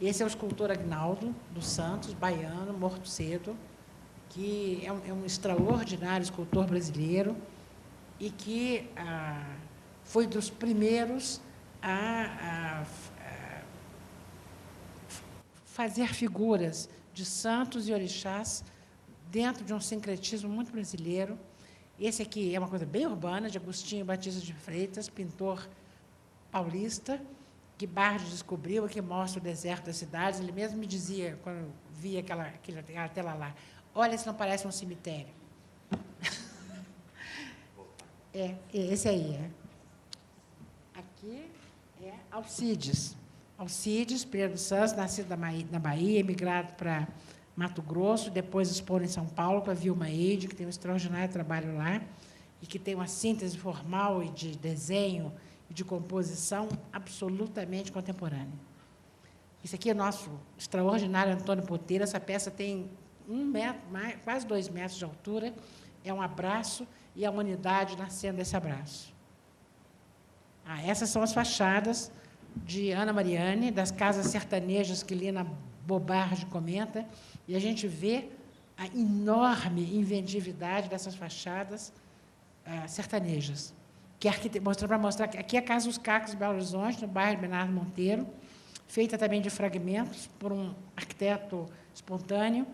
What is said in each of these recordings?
Esse é o escultor Agnaldo dos Santos, baiano, morto cedo, que é um extraordinário escultor brasileiro e que foi dos primeiros a fazer figuras de santos e orixás dentro de um sincretismo muito brasileiro. Esse aqui é uma coisa bem urbana, de Agostinho Batista de Freitas, pintor paulista, que Bardes descobriu, que mostra o deserto das cidades. Ele mesmo me dizia, quando via aquela tela lá, olha, se não parece um cemitério. Esse aí. Aqui é Alcides. Alcides Pereira dos Santos, nascido na Bahia, emigrado para Mato Grosso, depois exposto em São Paulo com a Vilma Eide, que tem um extraordinário trabalho lá, e que tem uma síntese formal e de desenho e de composição absolutamente contemporânea. Esse aqui é nosso extraordinário Antônio Poteiro. Essa peça tem 1 metro, quase 2 metros de altura, é um abraço e a humanidade nascendo desse abraço. Essas são as fachadas de Ana Mariani, das casas sertanejas que Lina Bobardi comenta, e a gente vê a enorme inventividade dessas fachadas sertanejas, que para mostrar que aqui é a Casa dos Cacos, em Belo Horizonte, no bairro Bernardo Monteiro, feita também de fragmentos por um arquiteto espontâneo,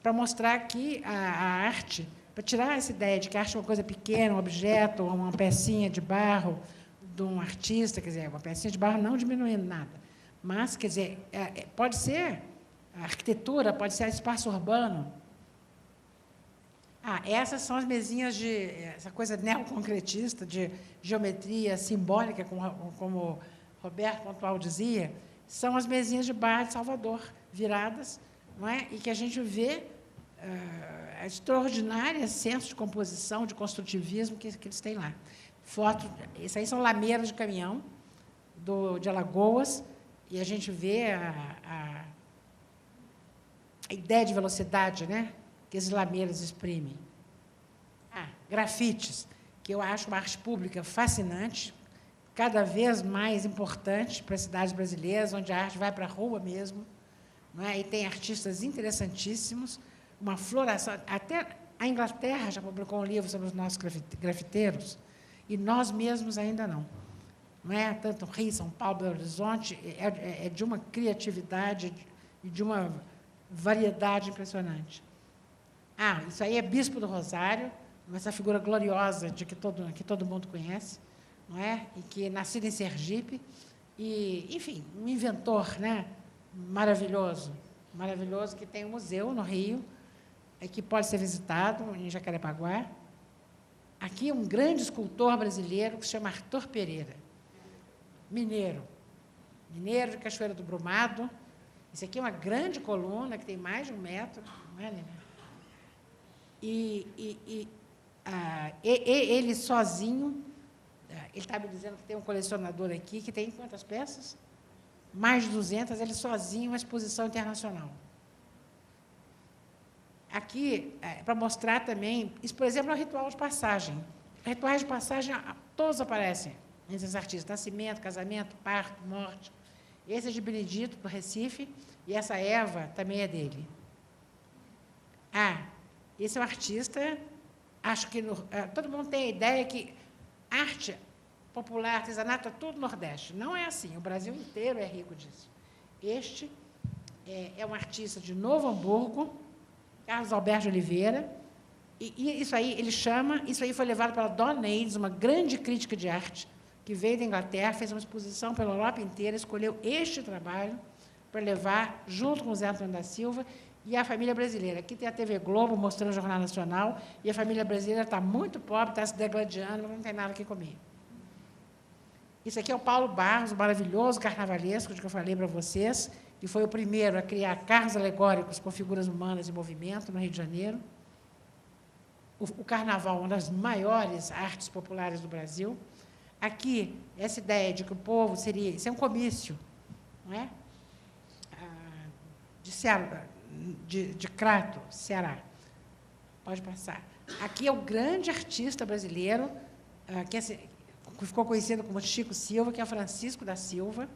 para mostrar que a arte, para tirar essa ideia de que a arte é uma coisa pequena, um objeto, uma pecinha de barro de um artista, quer dizer, uma pecinha de barro não diminuindo nada, mas, quer dizer, pode ser a arquitetura, pode ser espaço urbano. Essas são as mesinhas de essa coisa neoconcretista, de geometria simbólica, como Roberto Pontual dizia, são as mesinhas de bar de Salvador, viradas, não é? E que a gente vê a extraordinária senso de composição, de construtivismo que eles têm lá. Isso aí são lameiras de caminhão de Alagoas, e a gente vê a ideia de velocidade, né, que esses lameiros exprimem. Grafites, que eu acho uma arte pública fascinante, cada vez mais importante para as cidades brasileiras, onde a arte vai para a rua mesmo, não é? E tem artistas interessantíssimos, uma floração. Até a Inglaterra já publicou um livro sobre os nossos grafiteiros, e nós mesmos ainda não. Não é? Tanto Rio, São Paulo, Belo Horizonte, é de uma criatividade e de uma variedade impressionante. Isso aí é Bispo do Rosário, essa figura gloriosa que todo mundo conhece, não é? E que é nascido em Sergipe, e, enfim, um inventor, né? Maravilhoso, que tem um museu no Rio, que pode ser visitado em Jacarepaguá. Aqui um grande escultor brasileiro que se chama Arthur Pereira, mineiro de Cachoeira do Brumado. Isso aqui é uma grande coluna que tem mais de 1 metro, não é, Lina? Ele sozinho, ele estava me dizendo que tem um colecionador aqui que tem quantas peças? Mais de 200, ele sozinho, uma exposição internacional. Aqui, para mostrar também, isso, por exemplo, é o ritual de passagem. Rituais de passagem, todos aparecem entre esses artistas: nascimento, casamento, parto, morte. Esse é de Benedito, do Recife, e essa Eva também é dele. Esse é um artista, acho que todo mundo tem a ideia que arte popular, artesanato, é tudo Nordeste. Não é assim, o Brasil inteiro é rico disso. Este é um artista de Novo Hamburgo, Carlos Alberto de Oliveira, e isso aí, isso aí foi levado pela Dona Eides, uma grande crítica de arte, que veio da Inglaterra, fez uma exposição pela Europa inteira, escolheu este trabalho para levar, junto com o Zé Antônio da Silva, e a família brasileira. Aqui tem a TV Globo mostrando o Jornal Nacional, e a família brasileira está muito pobre, está se degladiando, não tem nada que comer. Isso aqui é o Paulo Barros, o maravilhoso carnavalesco, de que eu falei para vocês, que foi o primeiro a criar carros alegóricos com figuras humanas em movimento, no Rio de Janeiro. O carnaval, uma das maiores artes populares do Brasil. Aqui, essa ideia de que o povo seria... Isso é um comício, não é? de Crato, Ceará. Pode passar. Aqui é o grande artista brasileiro, que ficou conhecido como Chico Silva, que é Francisco da Silva,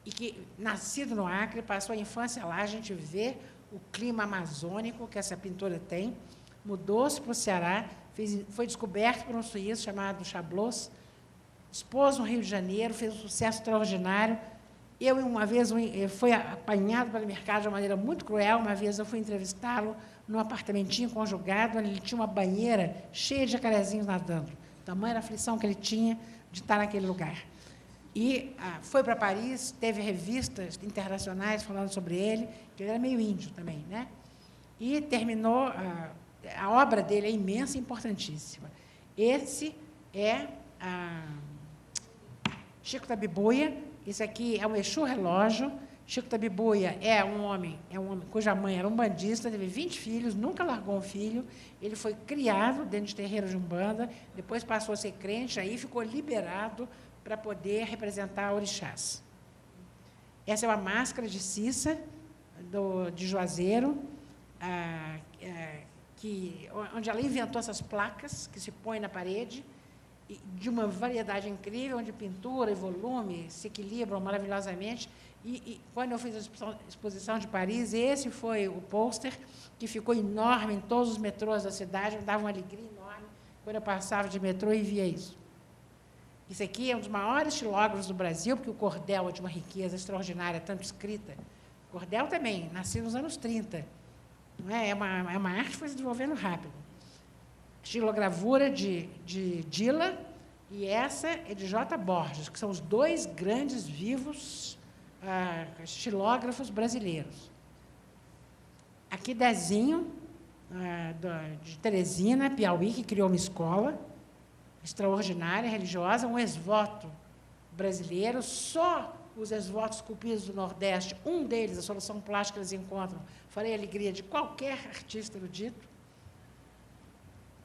e que, nascido no Acre, passou a infância lá. A gente vê o clima amazônico que essa pintura tem. Mudou-se para o Ceará, foi descoberto por um suíço chamado Chablos, expôs no Rio de Janeiro, fez um sucesso extraordinário. Eu, uma vez, fui apanhado pelo mercado de uma maneira muito cruel. Uma vez eu fui entrevistá-lo num apartamentinho conjugado, onde ele tinha uma banheira cheia de jacarezinhos nadando. Tamanha aflição que ele tinha de estar naquele lugar. E foi para Paris, teve revistas internacionais falando sobre ele, que ele era meio índio também, né? E terminou, a obra dele é imensa e importantíssima. Esse é Chico Tabibuia. Esse aqui é um Exu relógio. Chico Tabibuia é um homem cuja mãe era umbandista, teve 20 filhos, nunca largou um filho. Ele foi criado dentro de terreiro de umbanda, depois passou a ser crente, aí ficou liberado para poder representar orixás. Essa é uma máscara de Cissa, de Juazeiro, onde ela inventou essas placas que se põem na parede, de uma variedade incrível, onde pintura e volume se equilibram maravilhosamente. E quando eu fiz a exposição de Paris, esse foi o pôster que ficou enorme em todos os metrôs da cidade, me dava uma alegria enorme quando eu passava de metrô e via isso. Isso aqui é um dos maiores xilógrafos do Brasil, porque o cordel é de uma riqueza extraordinária, tanto escrita. O cordel também, nasceu nos anos 30. Não é? É uma arte que foi se desenvolvendo rápido. Xilogravura de Dila, e essa é de J. Borges, que são os dois grandes vivos xilógrafos brasileiros. Aqui, Dezinho, de Teresina, Piauí, que criou uma escola extraordinária, religiosa, um ex-voto brasileiro. Só os ex-votos esculpidos do Nordeste, um deles, a solução plástica que eles encontram, farei a alegria de qualquer artista erudito.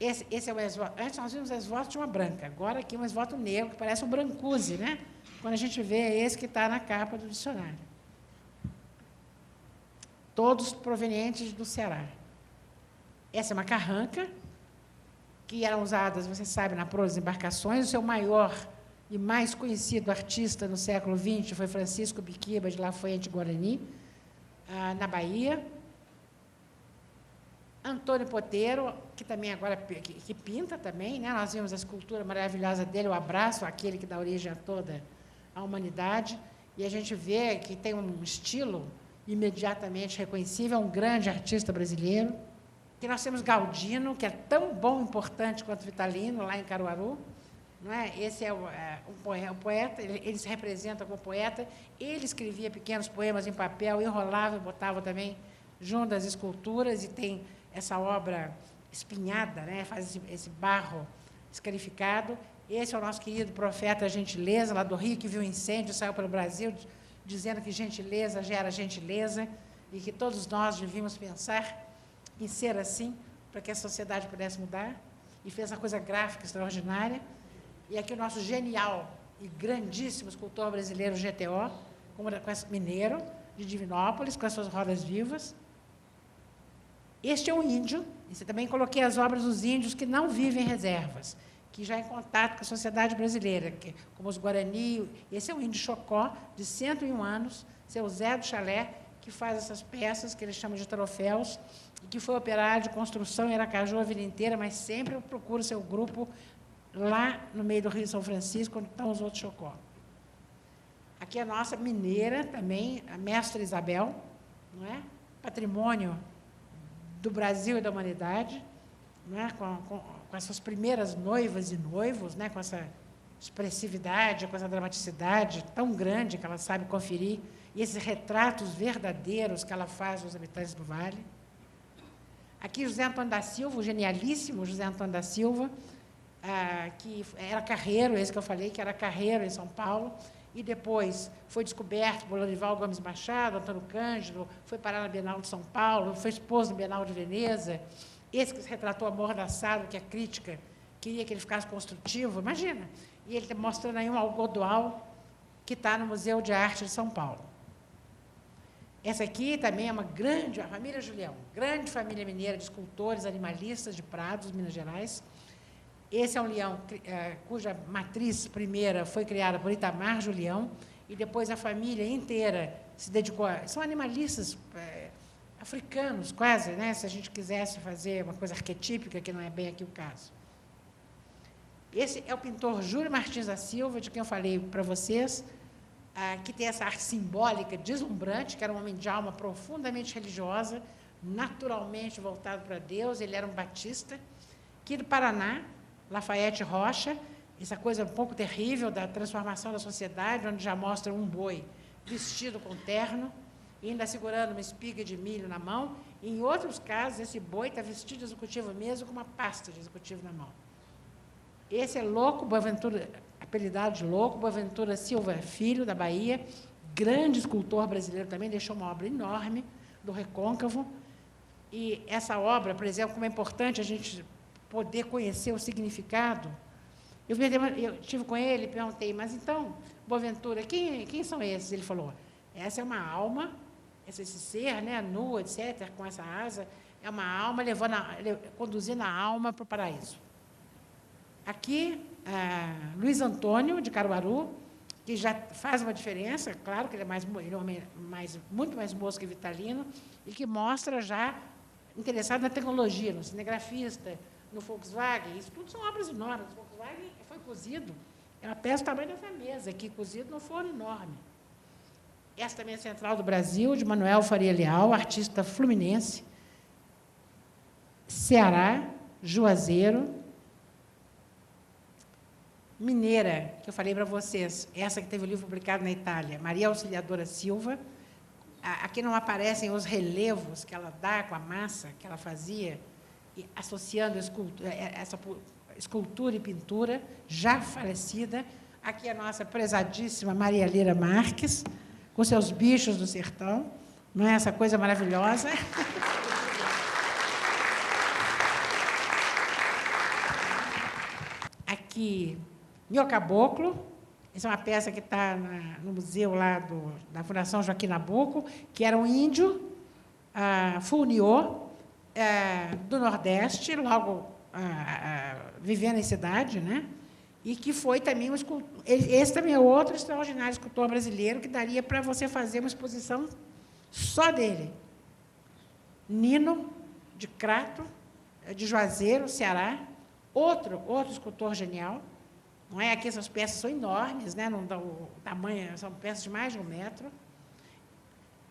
Esse é o ex-voto. Antes nós vimos ex-voto de uma branca, agora aqui um ex-voto negro, que parece um Brancusi, né? Quando a gente vê, é esse que está na capa do dicionário. Todos provenientes do Ceará. Essa é uma carranca, que eram usadas, você sabe, na proa das embarcações. O seu maior e mais conhecido artista no século XX foi Francisco Biquiba, de Lafayette, Guarani, na Bahia. Antônio Poteiro, que também agora que pinta também, né? Nós vimos a escultura maravilhosa dele, o Abraço, aquele que dá origem a toda a humanidade, e a gente vê que tem um estilo imediatamente reconhecível, é um grande artista brasileiro. Que nós temos Galdino, que é tão bom e importante quanto Vitalino, lá em Caruaru. Não é? Esse é o poeta, ele se representa como poeta. Ele escrevia pequenos poemas em papel, enrolava e botava também junto às esculturas, e tem essa obra espinhada, né? Faz esse barro escarificado. Esse é o nosso querido profeta Gentileza, lá do Rio, que viu um incêndio, saiu pelo Brasil, dizendo que gentileza gera gentileza, e que todos nós devíamos pensar em ser assim, para que a sociedade pudesse mudar, e fez uma coisa gráfica extraordinária. E aqui o nosso genial e grandíssimo escultor brasileiro, GTO, mineiro, de Divinópolis, com as suas rodas vivas. Este é um índio, e você também coloquei as obras dos índios que não vivem em reservas, que já em contato com a sociedade brasileira, como os Guarani. Esse é um índio Chocó, de 101 anos, seu Zé do Chalé, que faz essas peças, que eles chamam de troféus, e que foi operário de construção em Aracaju a vida inteira, mas sempre eu procuro seu grupo lá no meio do Rio São Francisco, onde estão os outros Chocó. Aqui a nossa mineira também, a Mestra Isabel, não é? Patrimônio do Brasil e da humanidade, não é? Com as suas primeiras noivas e noivos, né? Com essa expressividade, com essa dramaticidade tão grande que ela sabe conferir, e esses retratos verdadeiros que ela faz dos habitantes do Vale. Aqui José Antônio da Silva, o genialíssimo José Antônio da Silva, que era carreiro, esse que eu falei, que era carreiro em São Paulo, e depois foi descoberto por Lorival Gomes Machado, Antônio Cândido, foi parar na Bienal de São Paulo, foi exposto na Bienal de Veneza. Esse que se retratou amordaçado, que a crítica queria que ele ficasse construtivo, imagina. E ele está mostrando aí um algodoal que está no Museu de Arte de São Paulo. Essa aqui também é a família Julião, grande família mineira de escultores animalistas de Prados, Minas Gerais. Esse é um leão cuja matriz primeira foi criada por Itamar Julião, e depois a família inteira se dedicou são animalistas africanos, quase, né? Se a gente quisesse fazer uma coisa arquetípica, que não é bem aqui o caso. Esse é o pintor Júlio Martins da Silva, de quem eu falei para vocês, que tem essa arte simbólica deslumbrante, que era um homem de alma profundamente religiosa, naturalmente voltado para Deus. Ele era um batista, aqui do Paraná, Lafayette Rocha, essa coisa um pouco terrível da transformação da sociedade, onde já mostra um boi vestido com terno, e ainda segurando uma espiga de milho na mão. E, em outros casos, esse boi está vestido de executivo mesmo, com uma pasta de executivo na mão. Esse é Louco Boaventura, apelidado de Louco Boaventura Silva Filho, da Bahia, grande escultor brasileiro também, deixou uma obra enorme, do Recôncavo. E essa obra, por exemplo, como é importante a gente poder conhecer o significado. Eu estive com ele e perguntei, mas então, Boaventura, quem são esses? Ele falou, essa é uma alma, esse ser, né, nu, etc., com essa asa, é uma alma conduzindo a alma para o paraíso. Aqui, Luiz Antônio, de Caruaru, que já faz uma diferença, claro que ele é muito mais moço que Vitalino, e que mostra já interessado na tecnologia, no cinegrafista, no Volkswagen. Isso tudo são obras enormes. O Volkswagen foi cozido, é uma peça do tamanho dessa mesa aqui, cozido num forno enorme. Essa também é Central do Brasil, de Manuel Faria Leal, artista fluminense, Ceará, Juazeiro, mineira, que eu falei para vocês, essa que teve o livro publicado na Itália, Maria Auxiliadora Silva. Aqui não aparecem os relevos que ela dá com a massa que ela fazia, associando essa escultura e pintura, já falecida. Aqui a nossa prezadíssima Maria Lira Marques, com seus bichos do sertão, não é essa coisa maravilhosa? Aqui, Meu Caboclo, essa é uma peça que está no museu lá da Fundação Joaquim Nabuco, que era um índio, Funiô, do Nordeste, logo vivendo em cidade, né? E que foi também um escultor. Esse também é outro extraordinário escultor brasileiro, que daria para você fazer uma exposição só dele. Nino, de Crato, de Juazeiro, Ceará, outro escultor genial. Não é? Aqui essas peças são enormes, né? Não dão o tamanho, são peças de mais de 1 metro.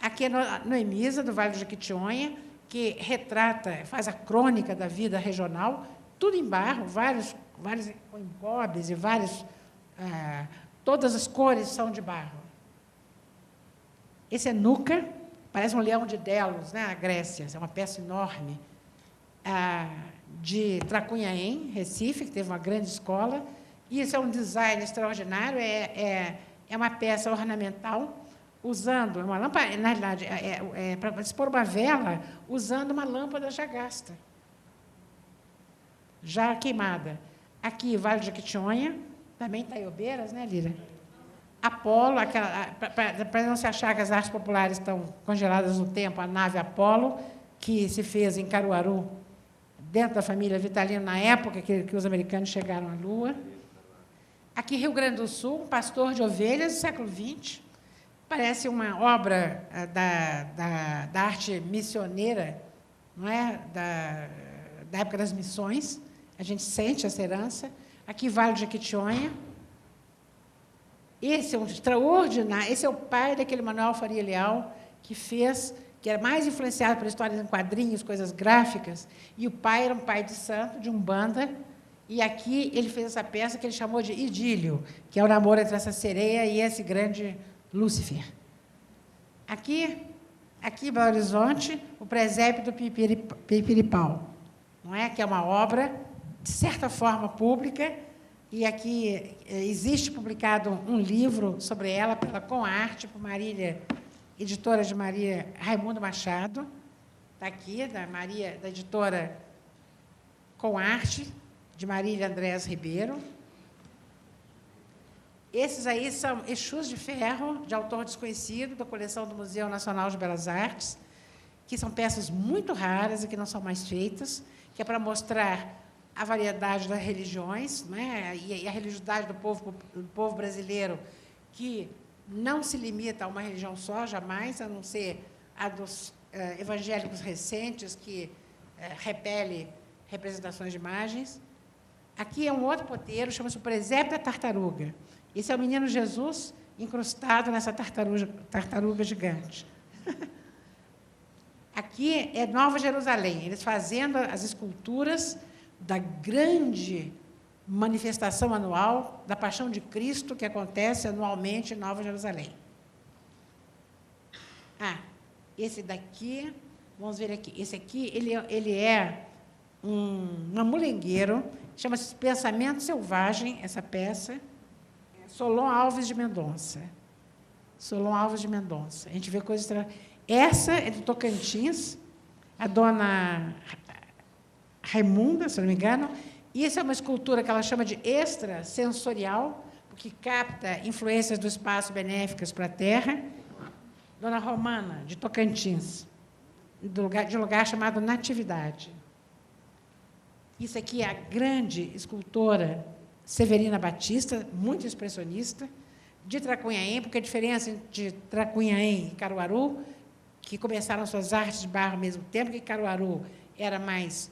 Aqui é Noemisa, do Vale do Jequitinhonha, que retrata, faz a crônica da vida regional, tudo em barro, vários encobres e todas as cores são de barro. Esse é Nuca, parece um leão de Delos, né, na Grécia, é uma peça enorme, de Tracunhaém, Recife, que teve uma grande escola. Isso é um design extraordinário, é uma peça ornamental, usando uma lâmpada, na realidade, para expor uma vela, usando uma lâmpada já gasta, já queimada. Aqui, Vale de Jequitinhonha, também Taiobeiras, né, Lira? Apolo, para não se achar que as artes populares estão congeladas no tempo, a nave Apolo, que se fez em Caruaru, dentro da família Vitalino, na época que os americanos chegaram à Lua. Aqui, Rio Grande do Sul, um pastor de ovelhas do século XX, parece uma obra da arte missioneira, não é? Da época das missões. A gente sente essa herança. Aqui, Vale de Jequitinhonha. Esse é um extraordinário. Esse é o pai daquele Manuel Faria Leal, que era mais influenciado por histórias em quadrinhos, coisas gráficas, e o pai era um pai de santo, de Umbanda, e aqui ele fez essa peça que ele chamou de Idílio, que é o namoro entre essa sereia e esse grande Lúcifer. Aqui, em Belo Horizonte, o presépio do Pipiripau, não é? Que é uma obra, de certa forma, pública, e aqui existe publicado um livro sobre ela, pela Com Arte, por Marília, editora de Maria Raimundo Machado, está aqui, da editora Com Arte, de Marília Andréas Ribeiro. Esses aí são Exus de Ferro, de autor desconhecido, da coleção do Museu Nacional de Belas Artes, que são peças muito raras e que não são mais feitas, que é para mostrar a variedade das religiões, né, e a religiosidade do povo brasileiro, que não se limita a uma religião só, jamais, a não ser a dos evangélicos recentes, que repele representações de imagens. Aqui é um outro poteiro, chama-se o Presépio da Tartaruga. Esse é o menino Jesus incrustado nessa tartaruga gigante. Aqui é Nova Jerusalém, eles fazendo as esculturas da grande manifestação anual da Paixão de Cristo, que acontece anualmente em Nova Jerusalém. Esse daqui, vamos ver aqui, esse aqui, ele é um amulengueiro, chama-se Pensamento Selvagem, essa peça, Solon Alves de Mendonça. Solon Alves de Mendonça. A gente vê coisas... Essa é do Tocantins, a dona Raimunda, se não me engano, e essa é uma escultura que ela chama de extrasensorial, porque capta influências do espaço benéficas para a Terra. Dona Romana, de Tocantins, de um lugar chamado Natividade. Isso aqui é a grande escultora Severina Batista, muito expressionista, de Tracunhaém, porque a diferença entre Tracunhaém e Caruaru, que começaram suas artes de barro ao mesmo tempo, que Caruaru era mais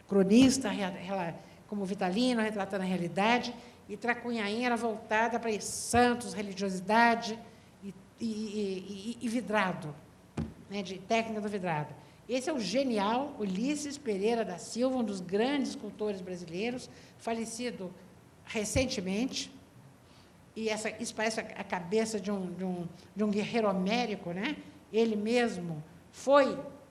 cronista, como Vitalino, retratando a realidade, e Tracunhaém era voltada para santos, religiosidade e vidrado, né, de técnica do vidrado. Esse é o genial Ulisses Pereira da Silva, um dos grandes escultores brasileiros, falecido recentemente, e isso parece a cabeça de um guerreiro homérico, né? Ele mesmo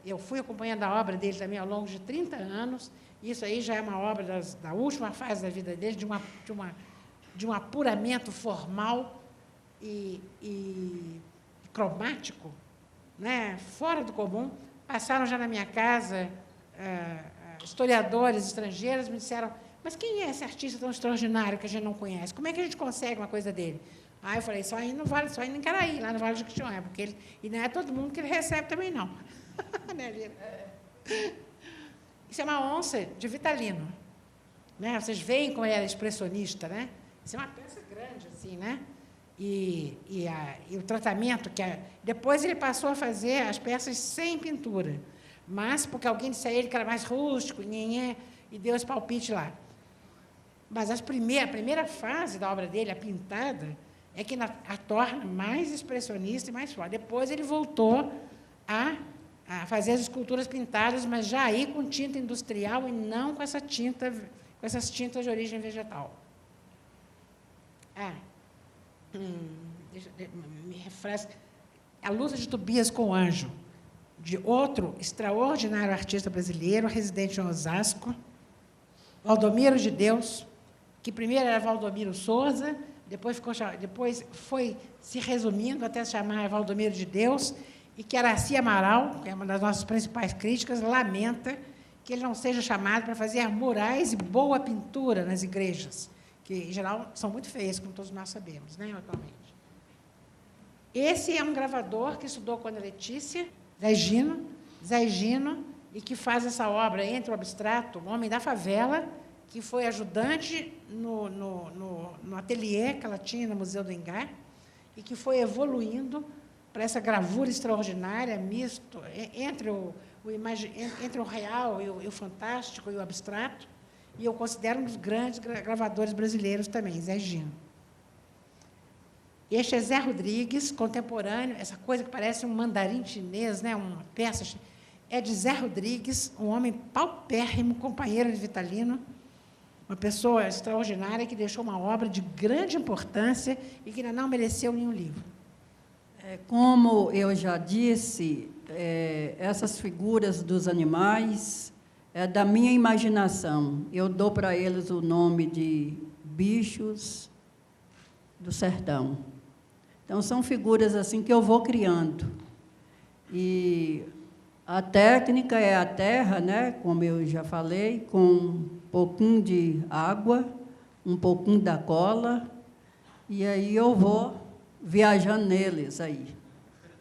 eu fui acompanhando a obra dele também ao longo de 30 anos, e isso aí já é uma obra da última fase da vida dele, de um apuramento formal e cromático, né? Fora do comum. Passaram já na minha casa historiadores estrangeiros, me disseram: mas quem é esse artista tão extraordinário que a gente não conhece? Como é que a gente consegue uma coisa dele? Aí eu falei: só indo em Caraí, lá no Vale do Jequitinhonha, porque e não é todo mundo que ele recebe também, não. Isso é uma onça de Vitalino. Né? Vocês veem como ele era expressionista, né? Isso é uma peça grande, assim, né? E o tratamento depois ele passou a fazer as peças sem pintura, mas porque alguém disse a ele que era mais rústico, e deu esse palpite lá. Mas a primeira fase da obra dele, a pintada, é que a torna mais expressionista e mais forte. Depois ele voltou a fazer as esculturas pintadas, mas já aí com tinta industrial e não com essas tintas de origem vegetal. Me refresca. A Luta de Tobias com o Anjo, de outro extraordinário artista brasileiro, residente em Osasco, Valdomiro de Deus, que primeiro era Valdomiro Souza, depois foi se resumindo até se chamar Valdomiro de Deus, e que Araci Amaral, que é uma das nossas principais críticas, lamenta que ele não seja chamado para fazer murais e boa pintura nas igrejas, que, em geral, são muito feias, como todos nós sabemos, né, atualmente. Esse é um gravador que estudou com a Letícia, Zé Gino, e que faz essa obra entre o abstrato, o Homem da Favela, que foi ajudante no ateliê que ela tinha no Museu do Engar, e que foi evoluindo para essa gravura extraordinária, misto, entre o real e o fantástico e o abstrato, e eu considero um dos grandes gravadores brasileiros também, Zé Gino. Este é Zé Rodrigues, contemporâneo, essa coisa que parece um mandarim chinês, né, uma peça, é de Zé Rodrigues, um homem paupérrimo, companheiro de Vitalino, uma pessoa extraordinária que deixou uma obra de grande importância e que ainda não mereceu nenhum livro. Como eu já disse, essas figuras dos animais é da minha imaginação. Eu dou para eles o nome de bichos do sertão. Então, são figuras assim que eu vou criando. E a técnica é a terra, né, como eu já falei, com um pouquinho de água, um pouquinho da cola E aí eu vou viajando neles aí,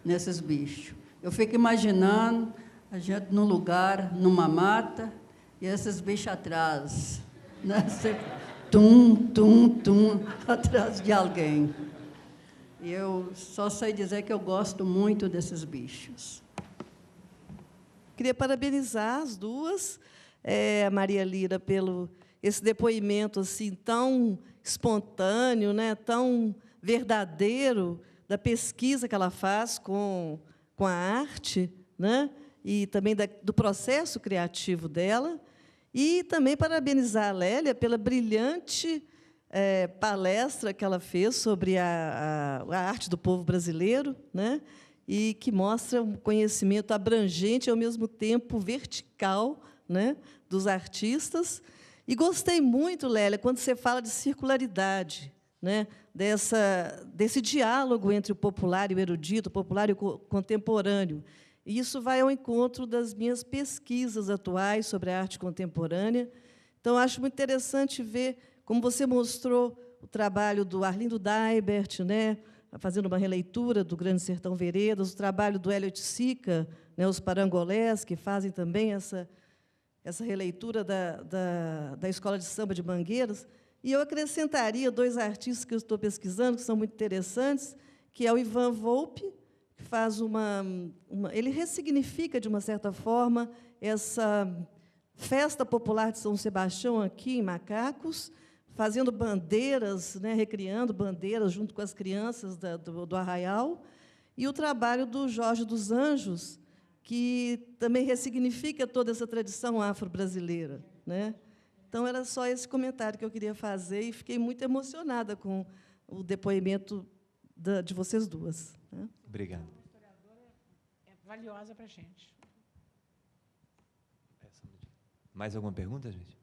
nesses bichos. Eu fico imaginando a gente num lugar, numa mata, e esses bichos atrás, né? Tum, tum, tum, atrás de alguém. E eu só sei dizer que eu gosto muito desses bichos. Queria parabenizar as duas, a Maria Lira, pelo esse depoimento assim tão espontâneo, né, tão verdadeiro da pesquisa que ela faz com a arte, né, e também do processo criativo dela. E também parabenizar a Lélia pela brilhante palestra que ela fez sobre a arte do povo brasileiro, né, e que mostra um conhecimento abrangente e, ao mesmo tempo, vertical, né, dos artistas. E gostei muito, Lélia, quando você fala de circularidade, né, desse diálogo entre o popular e o erudito, o popular e o contemporâneo. E isso vai ao encontro das minhas pesquisas atuais sobre a arte contemporânea. Então, acho muito interessante ver como você mostrou o trabalho do Arlindo Daibert, né, fazendo uma releitura do Grande Sertão Veredas, o trabalho do Elliot Sica, né, os parangolés, que fazem também essa releitura da Escola de Samba de Mangueiras. E eu acrescentaria dois artistas que eu estou pesquisando, que são muito interessantes, que é o Ivan Volpe, que faz ele ressignifica, de uma certa forma, essa festa popular de São Sebastião aqui em Macacos, fazendo bandeiras, né, recriando bandeiras junto com as crianças do Arraial, e o trabalho do Jorge dos Anjos, que também ressignifica toda essa tradição afro-brasileira, né? Então, era só esse comentário que eu queria fazer, e fiquei muito emocionada com o depoimento de vocês duas, né? Obrigado. A historiadora é valiosa para a gente. Mais alguma pergunta, gente?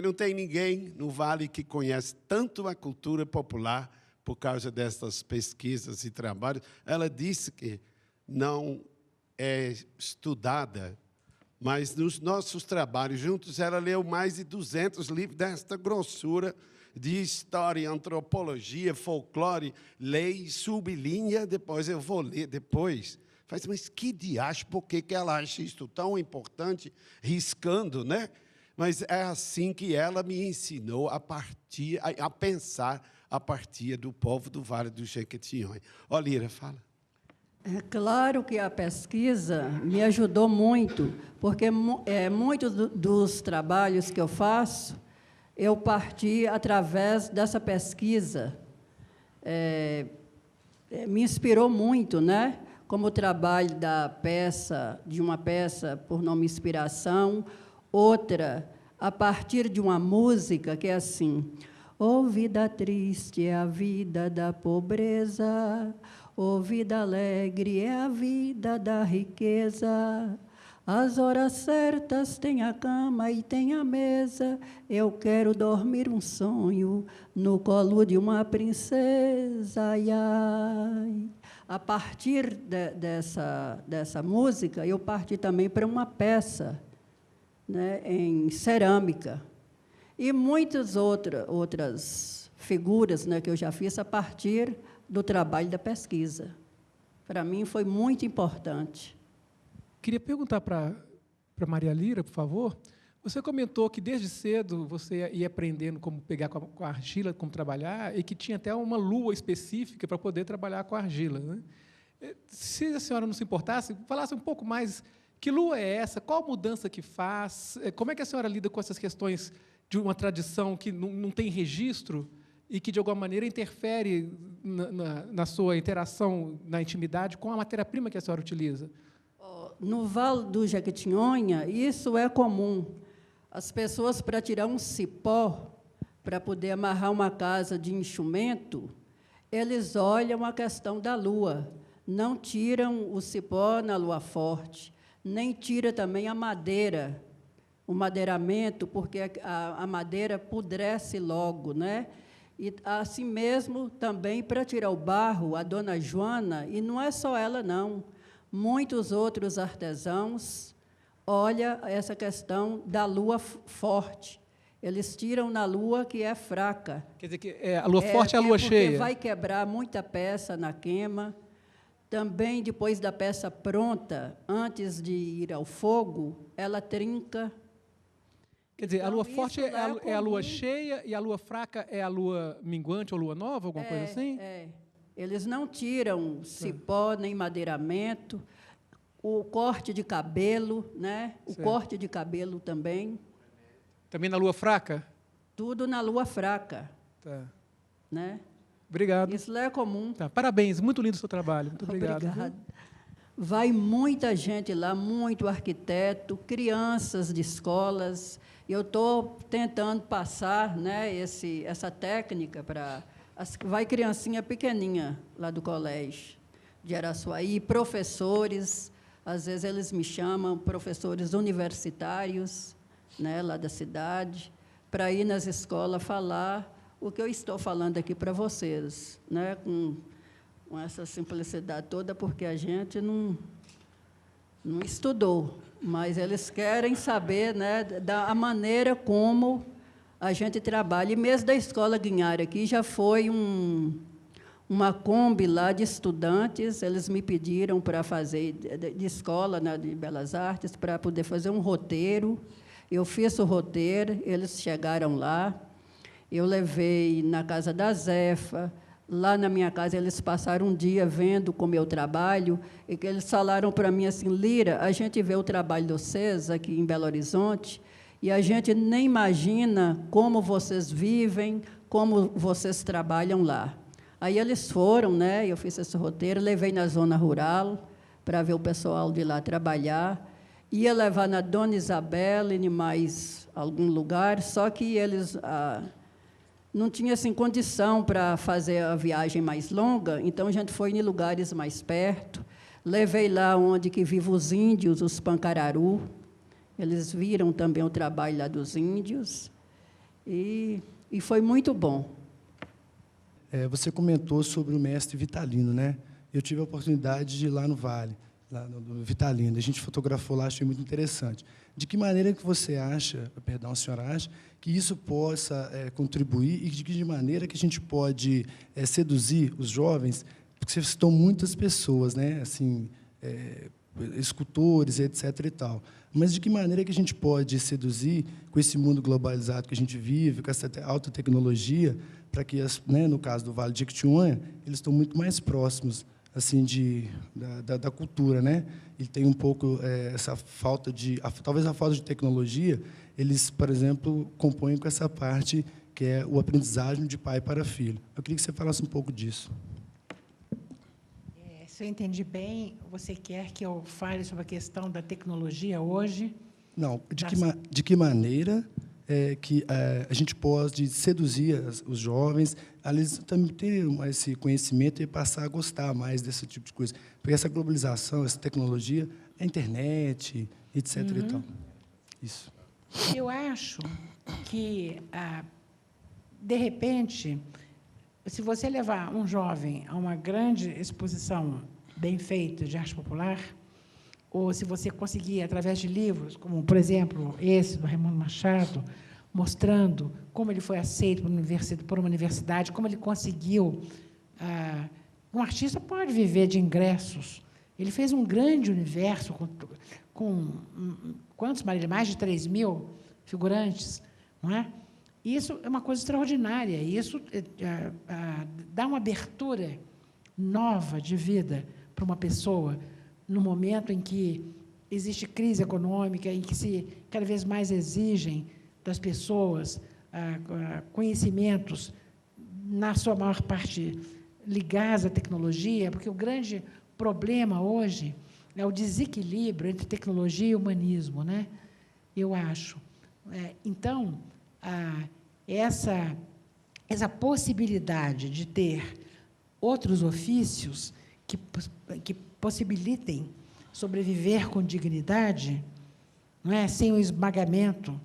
Não tem ninguém no Vale que conhece tanto a cultura popular por causa dessas pesquisas e trabalhos. Ela disse que não é estudada, mas nos nossos trabalhos juntos, ela leu mais de 200 livros desta grossura de história, antropologia, folclore, lei, sublinha, depois eu vou ler depois. Mas que diacho, por que ela acha isso tão importante, riscando, né? Mas é assim que ela me ensinou a pensar a partir do povo do Vale do Jequitinhonha. Ó, Lira, fala. É claro que a pesquisa me ajudou muito, porque muitos dos trabalhos que eu faço, eu parti através dessa pesquisa. Me inspirou muito, né? Como o trabalho de uma peça por nome Inspiração, outra a partir de uma música que é assim: "Ô vida triste é a vida da pobreza, ô vida alegre é a vida da riqueza. As horas certas tem a cama e tem a mesa. Eu quero dormir um sonho no colo de uma princesa, ai, ai." A partir dessa música, eu parti também para uma peça, né, em cerâmica. E muitas outras figuras, né, que eu já fiz a partir do trabalho da pesquisa. Para mim, foi muito importante. Queria perguntar para Maria Lira, por favor. Você comentou que, desde cedo, você ia aprendendo como pegar com a argila, como trabalhar, e que tinha até uma lua específica para poder trabalhar com a argila, né? Se a senhora não se importasse, falasse um pouco mais, que lua é essa, qual a mudança que faz, como é que a senhora lida com essas questões de uma tradição que não tem registro e que, de alguma maneira, interfere na sua interação, na intimidade, com a matéria-prima que a senhora utiliza? No Vale do Jequitinhonha, isso é comum. As pessoas, para tirar um cipó, para poder amarrar uma casa de enxumento, eles olham a questão da lua. Não tiram o cipó na lua forte, nem tira também a madeira, o madeiramento, porque a madeira apodrece logo, né? E, assim mesmo, também, para tirar o barro, a dona Joana, e não é só ela, não, muitos outros artesãos olham essa questão da lua forte. Eles tiram na lua que é fraca. Quer dizer que a lua forte é a lua porque cheia. vai quebrar muita peça na queima. Também, depois da peça pronta, antes de ir ao fogo, ela trinca. Quer dizer, a Então, lua forte isso lá é a lua comum. cheia e a lua fraca é a lua minguante ou lua nova, alguma coisa assim? Eles não tiram cipó nem madeiramento. O corte de cabelo, né? O Certo. corte de cabelo também. Também na lua fraca? Tudo na lua fraca, Tá. né? Obrigado. Isso lá é comum. Tá. Parabéns, muito lindo o seu trabalho. Muito obrigado. Obrigada. Vai muita gente lá, muito arquiteto, crianças de escolas. Eu estou tentando passar, né, essa técnica para... Vai criancinha pequenininha lá do colégio de Araçuaí, professores, às vezes eles me chamam, professores universitários, né, lá da cidade, para ir nas escolas falar o que eu estou falando aqui para vocês, né, com essa simplicidade toda, porque a gente não estudou, mas eles querem saber, né, da maneira como a gente trabalha. E mesmo da Escola Guinhar aqui, já foi uma Kombi lá de estudantes, eles me pediram para fazer, de escola, né, de Belas Artes, para poder fazer um roteiro. Eu fiz o roteiro, eles chegaram lá, eu levei na casa da Zefa. Lá na minha casa, eles passaram um dia vendo como eu trabalho, e que eles falaram para mim assim, Lira, a gente vê o trabalho do César aqui em Belo Horizonte, e a gente nem imagina como vocês vivem, como vocês trabalham lá. Aí eles foram, né, eu fiz esse roteiro, levei na zona rural, para ver o pessoal de lá trabalhar, ia levar na Dona Isabela e em mais algum lugar, só que eles... não tinha assim, condição para fazer a viagem mais longa, então a gente foi em lugares mais perto. Levei lá onde que vivem os índios, os Pancararu. Eles viram também o trabalho lá dos índios. E foi muito bom. Você comentou sobre o mestre Vitalino, né? Eu tive a oportunidade de ir lá no Vale, lá no Vitalino. A gente fotografou lá, achei muito interessante. De que maneira que você acha, perdão, a senhora acha, que isso possa contribuir e de que maneira que a gente pode seduzir os jovens? Porque você citou muitas pessoas, né? Assim, escultores, etc. e tal. Mas de que maneira que a gente pode seduzir com esse mundo globalizado que a gente vive, com essa alta tecnologia, para que, né, no caso do Vale de Jequitinhonha, eles estão muito mais próximos assim da cultura, né? E tem um pouco essa falta de, talvez a falta de tecnologia, eles, por exemplo, compõem com essa parte que é o aprendizagem de pai para filho. Eu queria que você falasse um pouco disso. Se eu entendi bem, você quer que eu fale sobre a questão da tecnologia hoje? Não, de que maneira que a gente pode seduzir os jovens, eles também terem esse conhecimento e passar a gostar mais desse tipo de coisa. Porque essa globalização, essa tecnologia, a internet, etc. E tal. Isso. Eu acho que, de repente, se você levar um jovem a uma grande exposição bem feita de arte popular, ou se você conseguir, através de livros, como, por exemplo, esse do Raimundo Machado, mostrando como ele foi aceito por uma universidade, como ele conseguiu... um artista pode viver de ingressos. Ele fez um grande universo com quantos, Marília? Mais de 3.000 figurantes, não é? Isso é uma coisa extraordinária. Isso dá uma abertura nova de vida para uma pessoa, no momento em que existe crise econômica, em que se cada vez mais exigem das pessoas conhecimentos, na sua maior parte, ligados à tecnologia, porque o grande problema hoje é o desequilíbrio entre tecnologia e humanismo, né? Eu acho. Então, essa possibilidade de ter outros ofícios que possibilitem sobreviver com dignidade, não é? Sem o esmagamento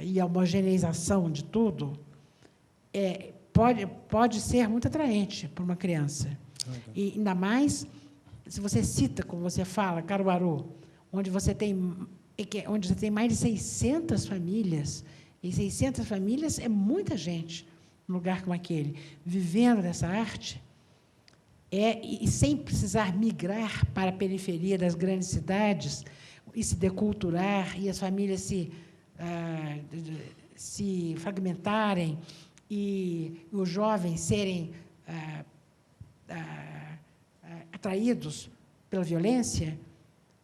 e a homogeneização de tudo, pode ser muito atraente para uma criança. E, ainda mais, se você cita, como você fala, Caruaru, onde você tem mais de 600 famílias E 600 famílias é muita gente num lugar como aquele, vivendo dessa arte, e sem precisar migrar para a periferia das grandes cidades e se deculturar, e as famílias se fragmentarem, e os jovens serem atraídos pela violência,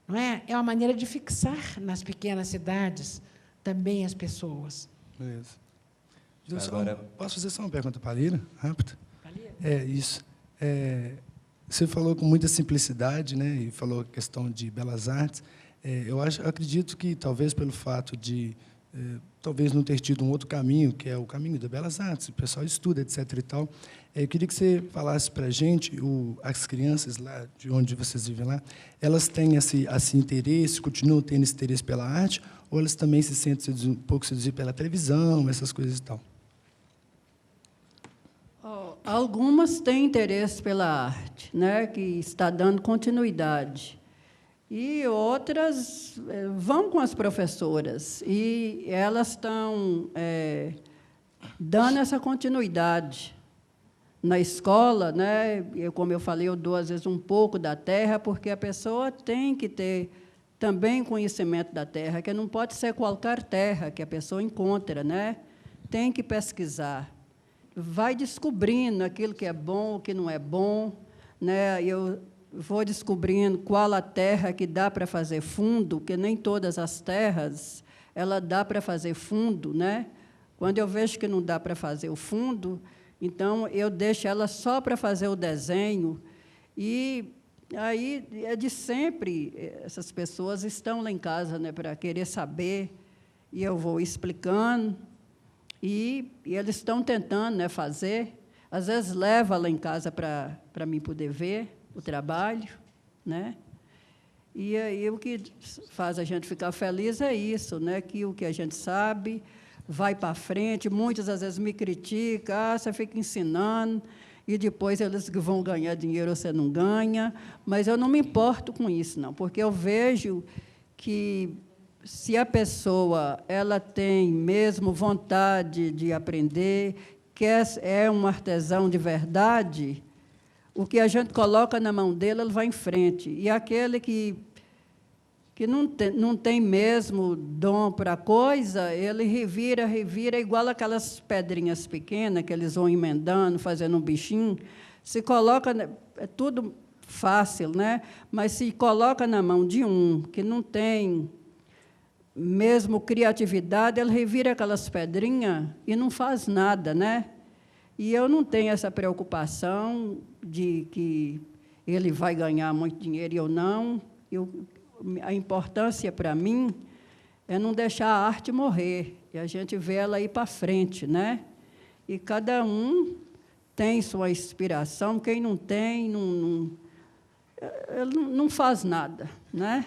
não é? É uma maneira de fixar nas pequenas cidades também as pessoas. Beleza. Agora- Posso fazer só uma pergunta para a Lira? Rápido. Valeu? Isso. Você falou com muita simplicidade, né? E falou a questão de belas artes. Eu acredito que, talvez pelo fato de talvez não ter tido um outro caminho, que é o caminho das belas artes, o pessoal estuda, etc. e tal. Eu queria que você falasse para a gente, as crianças lá, de onde vocês vivem lá, elas têm esse interesse, continuam tendo esse interesse pela arte, ou elas também se sentem um pouco seduzidas pela televisão, essas coisas e tal? Algumas têm interesse pela arte, né, que está dando continuidade. E outras vão com as professoras, e elas estão dando essa continuidade. Na escola, né, como eu falei, eu dou, às vezes, um pouco da terra, porque a pessoa tem que ter também conhecimento da terra, que não pode ser qualquer terra que a pessoa encontra, né? Tem que pesquisar. Vai descobrindo aquilo que é bom, o que não é bom, né? Eu vou descobrindo qual a terra que dá para fazer fundo, porque nem todas as terras ela dá para fazer fundo, né? Quando eu vejo que não dá para fazer o fundo, então eu deixo ela só para fazer o desenho. E aí é de sempre, essas pessoas estão lá em casa, né, para querer saber, e eu vou explicando. E eles estão tentando, né, fazer. Às vezes, leva lá em casa para mim poder ver o trabalho, né? E aí, o que faz a gente ficar feliz é isso, né, que o que a gente sabe vai para frente. Muitos, às vezes, me criticam, você fica ensinando, e depois eles vão ganhar dinheiro, você não ganha. Mas eu não me importo com isso, não, porque eu vejo que, se a pessoa ela tem mesmo vontade de aprender, que é um artesão de verdade, o que a gente coloca na mão dele, ele vai em frente. E aquele que não tem mesmo dom para a coisa, ele revira, igual aquelas pedrinhas pequenas que eles vão emendando, fazendo um bichinho. Se coloca, é tudo fácil, né? Mas se coloca na mão de um que não tem mesmo criatividade, ele revira aquelas pedrinhas e não faz nada, né? E eu não tenho essa preocupação de que ele vai ganhar muito dinheiro e eu não. A importância para mim é não deixar a arte morrer, e a gente vê ela ir para frente, né? E cada um tem sua inspiração, quem não tem, ele não faz nada, né?